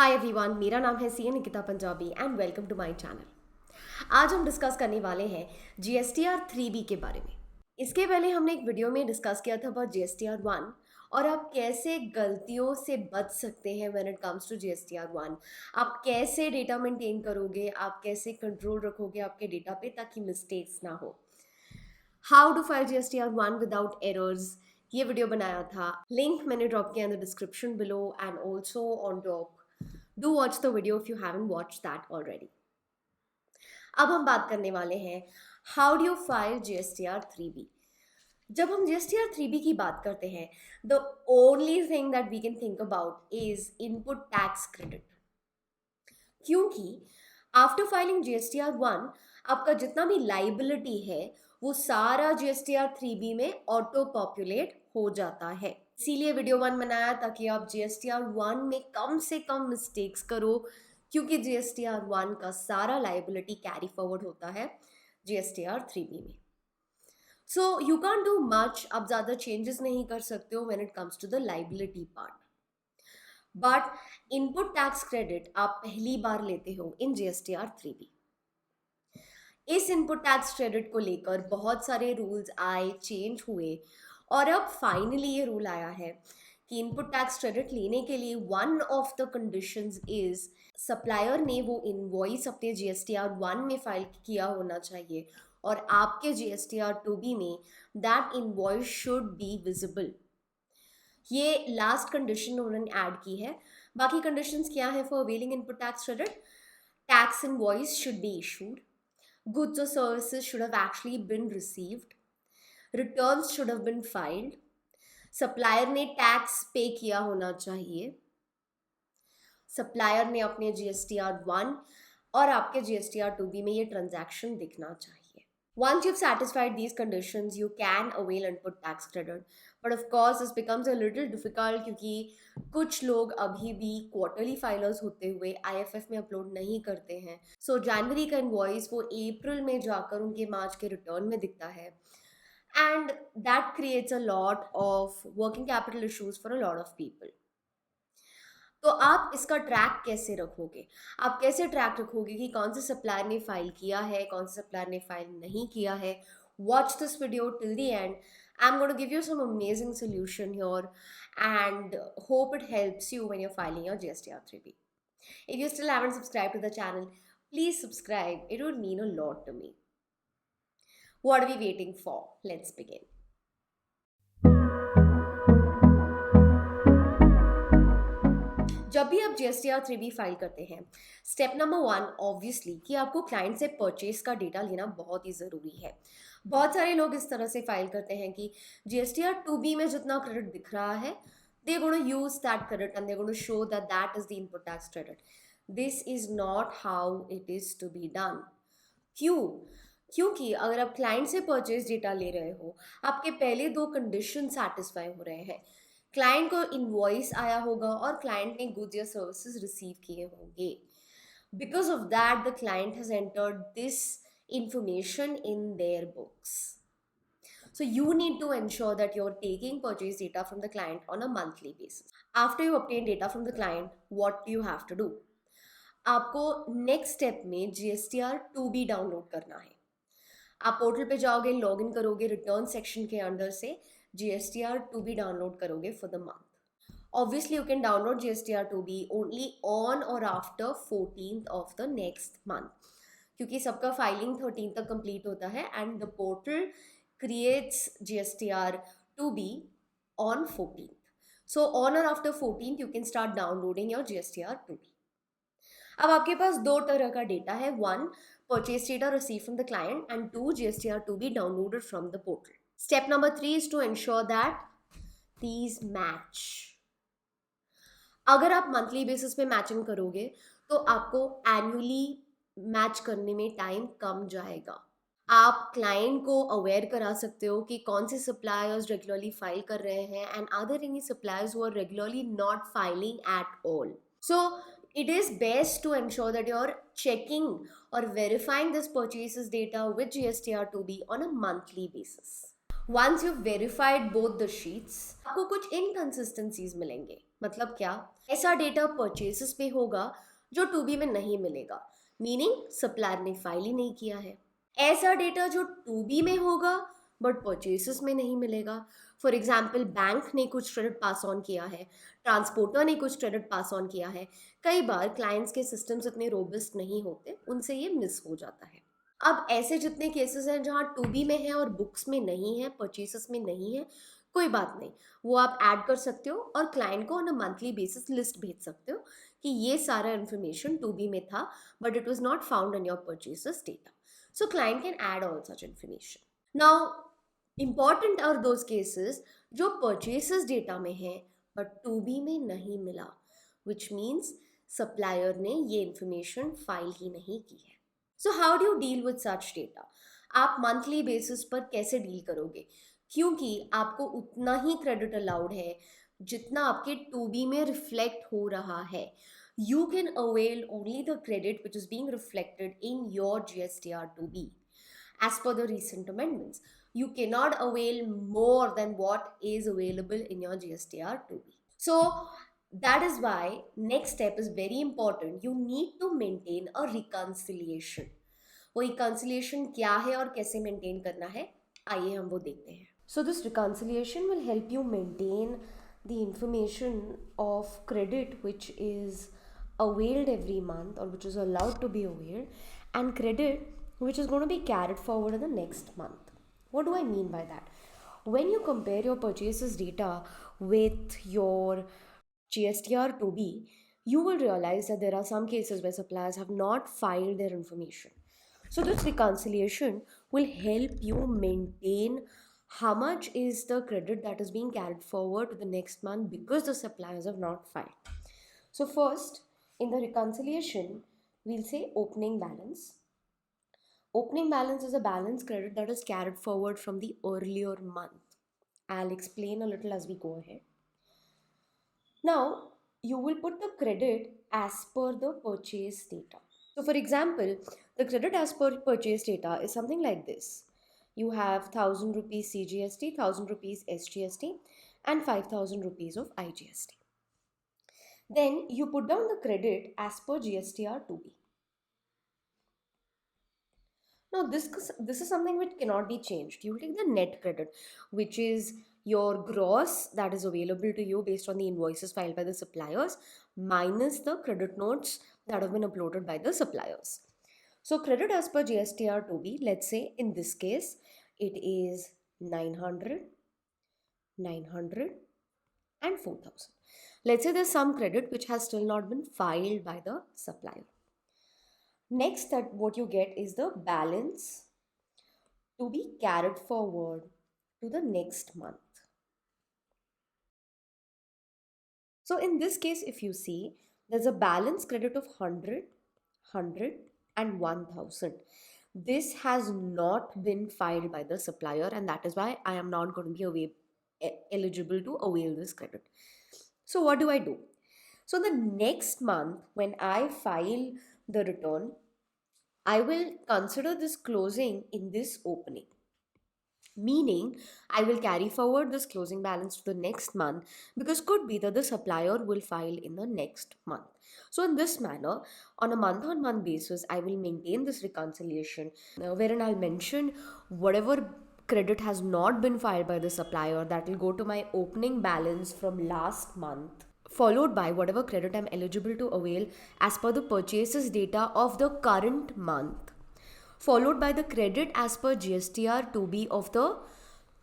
Hi everyone, मेरा नाम है C Nikita Punjabi and welcome to my channel. आज हम डिस्कस करने वाले हैं GSTR 3B के बारे में। इसके पहले हमने एक वीडियो में डिस्कस किया था अबाउट GSTR 1 और आप कैसे गलतियों से बच सकते हैं when it comes to GSTR 1। आप कैसे डेटा मेंटेन करोगे, आप कैसे कंट्रोल रखोगे आपके डेटा पे ताकि मिस्टेक्स ना हो। How to file GSTR 1 without errors, ये वीडियो बनाया था। लिंक मैंने ड्रॉप किया in the description below and also on top. Do watch the video if you haven't watched that already. अब हम बात करने वाले हैं how do you file GSTR 3B। जब हम GSTR 3B की बात करते हैं the only thing that we can think about is input tax credit, क्योंकि आफ्टर फाइलिंग GSTR 1 आपका जितना भी लाइबिलिटी है वो सारा GSTR 3B में ऑटो पॉपुलेट हो जाता है। इसीलिए वीडियो 1 बनाया ताकि आप GSTR 1 में कम से कम मिस्टेक्स करो, क्योंकि GSTR 1 का सारा लाइबिलिटी कैरी फॉरवर्ड होता है GSTR 3B में। So you can do much, आप ज़्यादा चेंजेस नहीं कर सकते हो when it comes to the liability part. But input tax credit आप पहली बार लेते हो इन GSTR 3B। इस इनपुट टैक्स क्रेडिट को लेकर बहुत सारे रूल्स आए, चेंज हुए और अब फाइनली ये रूल आया है कि इनपुट टैक्स क्रेडिट लेने के लिए one of the conditions is supplier ने वो इनवॉइस अपने GSTR 1 में फाइल किया होना चाहिए और आपके GSTR 2B में that invoice should be visible. ये लास्ट कंडीशन उन्होंने ऐड की है। बाकी कंडीशंस क्या है for availing input tax credit? Tax invoice should be issued, goods or services should have actually been received, returns should have been filed, supplier ने tax पे किया होना चाहिए, सप्लायर ने अपने GSTR 1 और आपके GSTR 2B में ये ट्रांजैक्शन दिखना चाहिए। Once you've satisfied these conditions, you can avail input tax credit. But of course, this becomes a little difficult क्योंकि कुछ लोग अभी भी क्वार्टरली फाइलर्स होते हुए IFF में अपलोड नहीं करते हैं। सो जनवरी का इनवॉइस वो अप्रैल में जाकर उनके मार्च के रिटर्न में दिखता है and that creates a lot of working capital issues for a lot of people. तो आप इसका ट्रैक कैसे रखोगे? आप कैसे ट्रैक रखोगे कि कौन से सप्लायर ने फाइल किया है, कौन से सप्लायर ने फाइल नहीं किया है? Watch this video till the end. I'm going to give you some amazing solution here and hope it helps you when you're filing your GSTR 3B. If you still haven't subscribed to the channel, please subscribe. It would mean a lot to me. What are we waiting for? Let's begin. जब भी आप GSTR 3B file करते हैं, step number 1 obviously कि आपको client से purchase का data लेना बहुत ही ज़रूरी है। बहुत सारे लोग इस तरह से फाइल करते हैं कि GSTR 2B में जितना क्रेडिट दिख रहा है, they're going to use that credit and they're going to show that that is the input tax credit. This is not how it is to be done. क्यों? क्योंकि अगर आप क्लाइंट से परचेज डेटा ले रहे हो, आपके पहले दो कंडीशन सेटिस्फाई हो रहे हैं। क्लाइंट को इनवॉइस आया होगा और क्लाइंट ने गुड्स या सर्विसेज रिसीव किए होंगे। Because of that the client has entered this information in their books. So you need to ensure that you're taking purchase data from the client on a monthly basis. After you obtain data from the client, what do you have to do? आपको next step में GSTR 2B download करना है। आप portal पे जाओगे, login करोगे, return section के under से GSTR 2B डाउनलोड करोगे for the month. Obviously, you can download GSTR 2B only on or after 14th of the next month. क्योंकि सबका फाइलिंग 13 तक कंप्लीट होता है and the portal creates GSTR 2B on 14th. So on or after 14th you can start downloading your GSTR 2B. अब आपके पास दो तरह का डेटा है, 1 purchase data receive from the client and 2 GSTR 2B downloaded from the portal. Step number 3 is to ensure that these match. अगर आप monthly basis पे matching करोगे तो आपको एनुअली मैच करने में टाइम कम जाएगा। आप क्लाइंट को अवेयर करा सकते हो कि कौन से सप्लायर्स रेगुलरली फाइल कर रहे हैं and are there any suppliers who are regularly not filing at all. So it is best to ensure that you're checking or verifying this purchases data with GSTR 2B on a monthly basis. Once you've verified both the sheets, आपको कुछ inconsistencies मिलेंगे. मतलब क्या? ऐसा data purchases पे होगा जो to be में नहीं मिलेगा, मीनिंग सप्लायर ने फाइल ही नहीं किया है। ऐसा डेटा जो टू बी में होगा बट परचेसेस में नहीं मिलेगा। फॉर एग्जाम्पल, बैंक ने कुछ क्रेडिट पास ऑन किया है, ट्रांसपोर्टर ने कुछ क्रेडिट पास ऑन किया है। कई बार क्लाइंट्स के सिस्टम्स इतने रोबस्ट नहीं होते, उनसे ये मिस हो जाता है। अब ऐसे जितने केसेस हैं जहाँ टू बी में है और बुक्स में नहीं है, परचेसेस में नहीं है, कोई बात नहीं, वो आप ऐड कर सकते हो और क्लाइंट को on a monthly basis list भेज सकते हो कि ये सारा इन्फॉर्मेशन टू बी में था but it was not found in your purchases data. So client can add all such information. Now, important are those cases जो purchases data में है but to be में नहीं मिला, which means supplier ने ये information file ही नहीं की है. So how do you deal with such data? आप monthly basis पर कैसे deal करोगे? क्योंकि आपको उतना ही credit allowed है जितना आपके to be में reflect हो रहा है. You can avail only the credit which is being reflected in your GSTR 2B. As per the recent amendments, you cannot avail more than what is available in your GSTR 2B. So that is why next step is very important. You need to maintain a reconciliation. वो reconciliation क्या है और कैसे maintain करना है, आइए हम वो देखते हैं. So this reconciliation will help you maintain the information of credit which is availed every month or which is allowed to be availed, and credit which is going to be carried forward in the next month. What do I mean by that? When you compare your purchases data with your GSTR 2B, you will realize that there are some cases where suppliers have not filed their information. So this reconciliation will help you maintain how much is the credit that is being carried forward to the next month because the suppliers have not filed. So first, in the reconciliation, we'll say opening balance. Opening balance is a balance credit that is carried forward from the earlier month. I'll explain a little as we go ahead. Now, you will put the credit as per the purchase data. So for example, the credit as per purchase data is something like this. You have 1000 rupees CGST, 1000 rupees SGST, and 5000 rupees of IGST. Then you put down the credit as per GSTR 2B. Now this is something which cannot be changed. You will take the net credit, which is your gross that is available to you based on the invoices filed by the suppliers minus the credit notes that have been uploaded by the suppliers. So credit as per GSTR 2B, let's say in this case, it is 900, 900 and 4000. Let's say there's some credit which has still not been filed by the supplier. Next, that what you get is the balance to be carried forward to the next month. So in this case, if you see, there's a balance credit of 100, 100 and 1000. This has not been filed by the supplier, and that is why I am not going to be eligible to avail this credit. So what do I do? So the next month when I file the return, I will consider this closing in this opening. Meaning, I will carry forward this closing balance to the next month because could be that the supplier will file in the next month. So in this manner, on a month-on-month basis, I will maintain this reconciliation wherein I'll mention whatever credit has not been filed by the supplier, that will go to my opening balance from last month, followed by whatever credit I'm eligible to avail as per the purchases data of the current month, followed by the credit as per GSTR 2B of the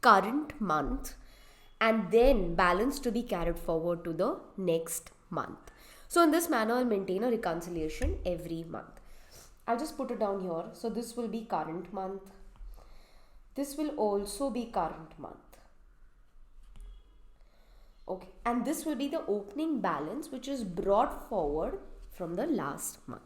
current month, and then balance to be carried forward to the next month. So in this manner, I'll maintain a reconciliation every month. I'll just put it down here. So this will be current month. This will also be current month. Okay, and this will be the opening balance which is brought forward from the last month.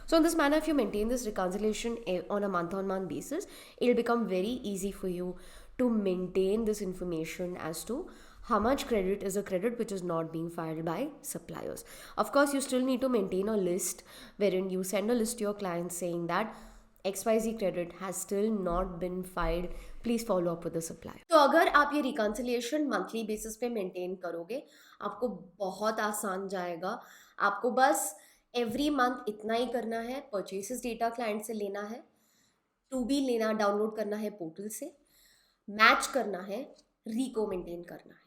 So in this manner, if you maintain this reconciliation on a month-on-month basis, it will become very easy for you to maintain this information as to how much credit is a credit which is not being filed by suppliers. Of course, you still need to maintain a list wherein you send a list to your clients saying that XYZ credit has still not been filed. Please follow up with the supplier. तो अगर आप ये reconciliation monthly basis पे maintain करोगे, आपको बहुत आसान जाएगा। आपको बस एवरी मंथ इतना ही करना है, परचेसेस डेटा क्लाइंट से लेना है, टू बी लेना, डाउनलोड करना है पोर्टल से, मैच करना है, रिको मेंटेन करना है।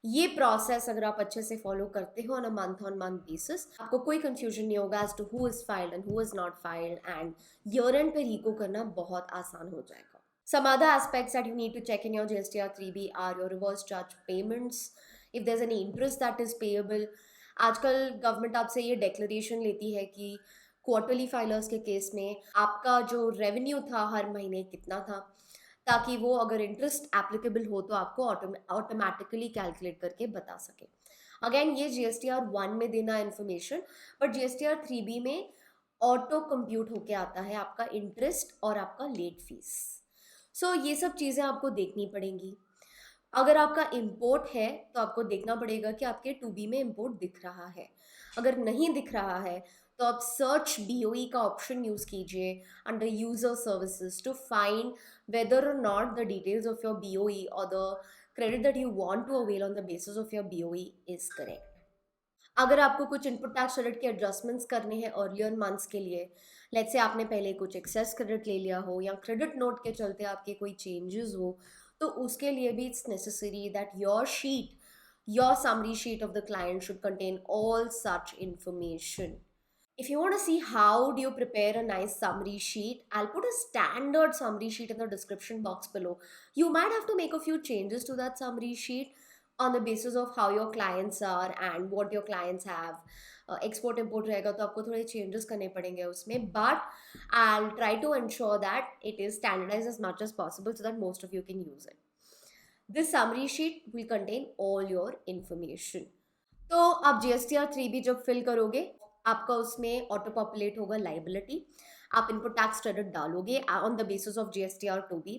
ये प्रोसेस अगर आप अच्छे से फॉलो करते हो ऑन मंथ बेसिस, आपको कोई कंफ्यूजन नहीं होगा as to who is filed and who is not filed, and year end पे रिको करना बहुत आसान हो जाएगा। Some other aspects that you need to check in your GSTR 3B are your reverse charge payments, if there's any interest that is payable. आजकल government आपसे ये declaration लेती है कि क्वार्टरली फाइलर्स के केस में आपका जो रेवेन्यू था हर महीने कितना था, ताकि वो अगर इंटरेस्ट एप्लीकेबल हो तो आपको ऑटोमेटिकली कैलकुलेट करके बता सके। अगेन ये GSTR 1 में देना इन्फॉर्मेशन, बट GSTR 3B में ऑटो कंप्यूट होके आता है आपका इंटरेस्ट और आपका लेट फीस। सो ये सब चीज़ें आपको देखनी पड़ेंगी। अगर आपका इंपोर्ट है तो आपको देखना पड़ेगा कि आपके 2B में इंपोर्ट दिख रहा है। अगर नहीं दिख रहा है तो आप सर्च BOE का ऑप्शन यूज़ कीजिए under user services to find whether or not the details of your BOE or the credit that you want to avail on the basis of your BOE is correct. अगर आपको कुछ input tax credit के adjustments करने हैं earlier months के लिए, let's say आपने पहले कुछ एक्सेस क्रेडिट ले लिया हो या क्रेडिट नोट के चलते आपके कोई चेंजेस हो, तो उसके लिए भी it's necessary that your summary sheet of the client should contain all such information. If you want to see how do you prepare a nice summary sheet, I'll put a standard summary sheet in the description box below. You might have to make a few changes to that summary sheet on the basis of how your clients are and what your clients have. Export import रहेगा तो आपको थोड़े changes करने पड़ेंगे उसमें, but I'll try to ensure that it is standardized as much as possible so that most of you can use it. This summary sheet will contain all your information. तो आप GSTR 3B जब fill करोगे, आपका उसमें auto populate होगा liability, आप input tax credit डालोगे on the basis of GSTR 2B.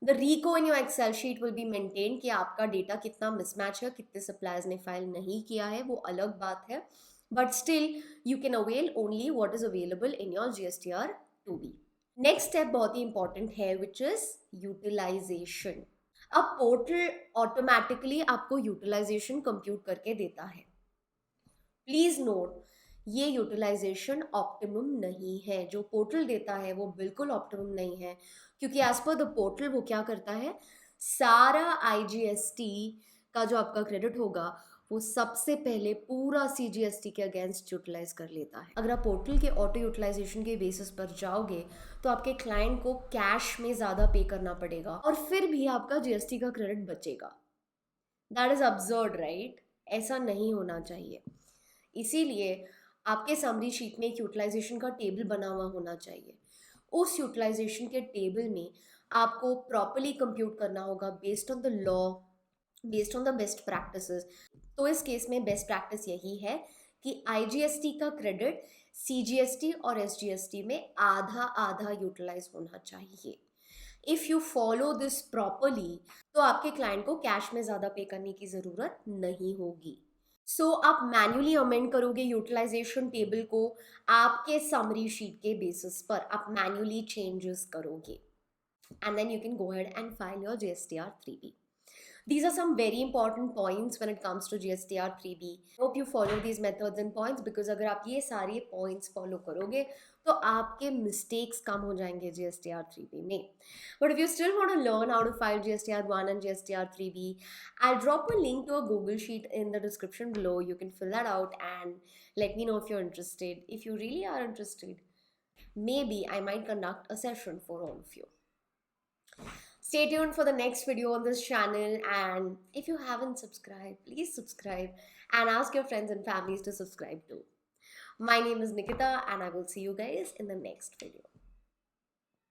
The reco in your Excel sheet will be maintain कि आपका डेटा कितना मिसमैच है, कितने सप्लायर्स ने फाइल नहीं किया है, वो अलग बात है, but still you can avail only what is available in your GSTR 2B. Next step बहुत ही इंपॉर्टेंट है विच इज यूटिलाइजेशन. अब पोर्टल ऑटोमेटिकली आपको यूटिलाइजेशन कंप्यूट करके देता है. प्लीज नोट, ये यूटिलाइजेशन ऑप्टिमम नहीं है. जो पोर्टल देता है वो बिल्कुल ऑप्टिमम नहीं है, क्योंकि एज पर द पोर्टल वो क्या करता है, सारा IGST का जो आपका क्रेडिट होगा वो सबसे पहले पूरा CGST के अगेंस्ट यूटिलाइज कर लेता है. अगर आप पोर्टल के ऑटो यूटिलाइजेशन के बेसिस पर जाओगे तो आपके क्लाइंट को कैश में ज़्यादा पे करना पड़ेगा और फिर भी आपका GST का क्रेडिट बचेगा. That is absurd, right? ऐसा नहीं होना चाहिए. इसीलिए आपके समरी शीट में एक यूटिलाइजेशन का टेबल बना हुआ होना चाहिए. उस यूटिलाइजेशन के टेबल में आपको प्रॉपर्ली कंप्यूट करना होगा based on the law, based on the best practices. तो इस केस में बेस्ट प्रैक्टिस यही है कि IGST का क्रेडिट CGST और SGST में आधा आधा यूटिलाइज होना चाहिए. If you follow this properly तो आपके क्लाइंट को कैश में ज़्यादा पे करने की ज़रूरत नहीं होगी. सो आप मैन्युअली अमेंड करोगे यूटिलाइजेशन टेबल को, आपके समरी शीट के बेसिस पर आप मैन्युअली चेंजेस करोगे, and then you can go ahead and file your GSTR 3B. These are some very important points when it comes to GSTR 3B. Hope you follow these methods and points, because अगर आप ये सारे points follow करोगे तो आपके mistakes कम हो जाएंगे GSTR 3B में. But if you still want to learn how to file GSTR 1 and GSTR 3B, I'll drop a link to a Google Sheet in the description below. You can fill that out and let me know if you're interested. If you really are interested, maybe I might conduct a session for all of you. Stay tuned for the next video on this channel, and if you haven't subscribed, please subscribe and ask your friends and families to subscribe too. My name is Nikita and I will see you guys in the next video.